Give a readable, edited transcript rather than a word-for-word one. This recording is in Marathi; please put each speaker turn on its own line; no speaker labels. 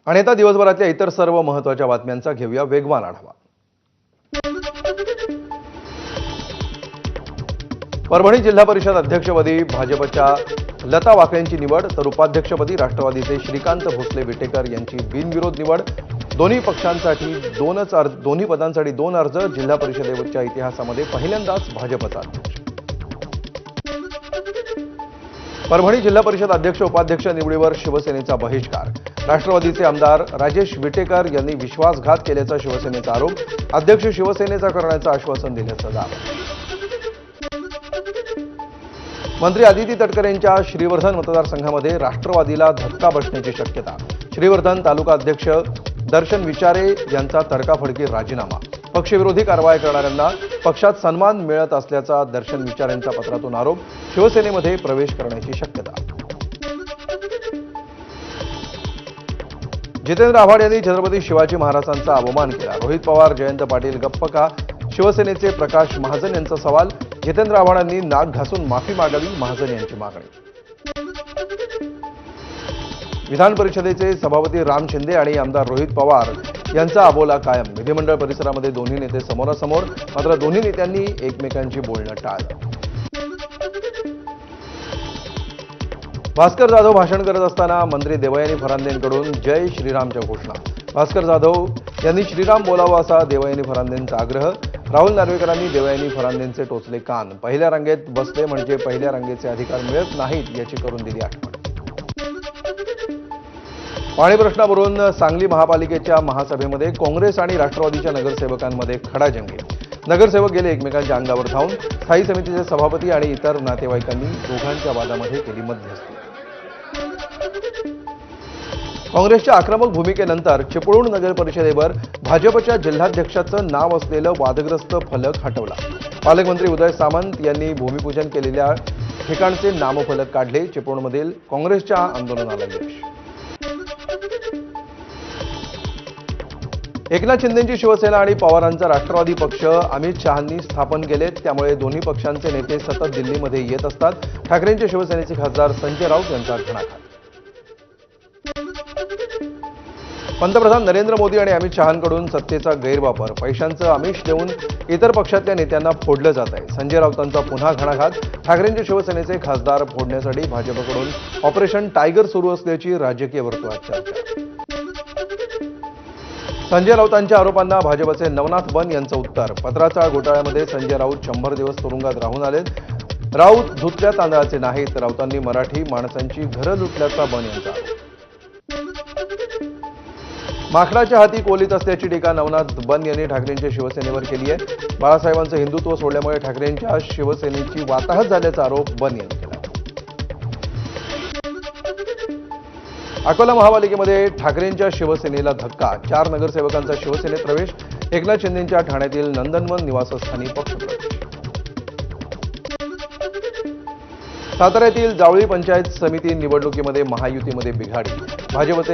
आणि आता दिवसभरातल्या इतर सर्व महत्त्वाच्या बातम्यांचा घेऊया वेगवान आढावा। परभणी जिल्हा परिषद अध्यक्षपदी भाजपच्या लता वाकळेंची निवड तर उपाध्यक्षपदी राष्ट्रवादीचे श्रीकांत भोसले विटेकर यांची बिनविरोध निवड। दोन्ही पक्षांसाठी दोन्ही पदांसाठी 2 अर्ज। जिल्हा परिषदेच्या इतिहासामध्ये पहिल्यांदाच भाजपचा अध्यक्ष। परभणी जिल्हा परिषद अध्यक्ष उपाध्यक्ष निवडीवर शिवसेनेचा बहिष्कार। राष्ट्रवादीचे आमदार राजेश विटेकर यांनी विश्वासघात केल्याचा शिवसेनेचा आरोप। अध्यक्ष शिवसेनेचा करण्याचं आश्वासन दिल्याचा दावा। मंत्री आदिती तटकरेंच्या श्रीवर्धन मतदारसंघामध्ये राष्ट्रवादीला धक्का बसण्याची शक्यता। श्रीवर्धन तालुका अध्यक्ष दर्शन विचारे यांचा तडकाफडकी राजीनामा। पक्षविरोधी कारवाई करणाऱ्यांना पक्षात सन्मान मिळत असल्याचा दर्शन विचारेंचा पत्रातून आरोप। शिवसेनेमध्ये प्रवेश करण्याची शक्यता। जितेंद्र आव्हाड यांनी छत्रपती शिवाजी महाराजांचा अवमान केला। रोहित पवार जयंत पाटील गप्प का? शिवसेनेचे प्रकाश महाजन यांचा सवाल। जितेंद्र आव्हाडांनी नाक घासून माफी मागावी, महाजन यांची मागणी। विधान परिषदेचे सभापती राम शिंदे आणि आमदार रोहित पवार यांचा अबोला कायम। विधिमंडळ परिसरामध्ये दोन्ही नेते समोरासमोर, मात्र दोन्ही नेत्यांनी एकमेकांची बोलणं टाळलं। भास्कर जाधव भाषण करत असताना मंत्री देवयानी फरांदेंकडून जय श्रीरामच्या घोषणा। भास्कर जाधव यांनी श्रीराम बोलावं असा देवयानी फरांदेंचा आग्रह। राहुल नार्वेकरांनी देवयानी फरांदेंचे टोचले कान। पहिल्या रांगेत बसले म्हणजे पहिल्या रांगेचे अधिकार मिळत नाहीत याची करून दिली आठवण। पाणी प्रश्नावरून सांगली महापालिकेच्या महासभेमध्ये काँग्रेस आणि राष्ट्रवादीच्या नगरसेवकांमध्ये खडाजंगी। नगरसेवक गेले एकमेकांच्या अंगावर धावून। स्थायी समितीचे सभापती आणि इतर नातेवाईकांनी दोघांच्या वादामध्ये केली मध्यस्थी। काँग्रेसच्या आक्रमक भूमिकेनंतर चिपळूण नगर परिषदेवर भाजपच्या जिल्हाध्यक्षाचं नाव असलेलं वादग्रस्त फलक हटवला। पालकमंत्री उदय सामंत यांनी भूमिपूजन केलेल्या ठिकाणचे नामफलक काढले। चिपळूणमधील काँग्रेसच्या आंदोलनाला यश। एकनाथ शिंदेंची शिवसेना आणि पवारांचा राष्ट्रवादी पक्ष अमित शहांनी स्थापन केलेत, त्यामुळे दोन्ही पक्षांचे नेते सतत दिल्लीमध्ये येत असतात। ठाकरेंच्या शिवसेनेचे खासदार संजय राऊत यांचा घणाघात। पंतप्रधान नरेंद्र मोदी आणि अमित शहांकडून सत्तेचा गैरवापर, पैशांचं आमिष देऊन इतर पक्षातल्या नेत्यांना फोडलं जात आहे। संजय राऊतांचा पुन्हा घणाघात। ठाकरेंच्या शिवसेनेचे खासदार फोडण्यासाठी भाजपकडून ऑपरेशन टायगर सुरू असल्याची राजकीय वर्तुळात चर्चा। संजय राऊतांच्या आरोपांना भाजपचे नवनाथ बन यांचं उत्तर। पत्राचाळ घोटाळ्यामध्ये संजय राऊत 100 दिवस तुरुंगात राहून आलेत। राऊत धुतल्या तांदळाचे नाहीत। राऊतांनी मराठी माणसांची घरं लुटल्याचा बन यांचा आरोप। माकडाच्या हाती कोलीत असल्याची टीका नवनाथ बन यांनी ठाकरेंच्या शिवसेनेवर केली आहे। बाळासाहेबांचं हिंदुत्व सोडल्यामुळे ठाकरेंच्या शिवसेनेची वाताहत झाल्याचा आरोप बन यांनी केला। अकोला महापालिकेमध्ये ठाकरेंच्या शिवसेनेला धक्का। 4 नगरसेवकांचा शिवसेनेत प्रवेश। एकनाथ शिंदेंच्या ठाण्यातील नंदनवन निवासस्थानी पक्षप्रवेश। साताऱ्यातील जावळी पंचायत समिती निवडणुकीमध्ये महायुतीमध्ये बिघाडी। भाजपचे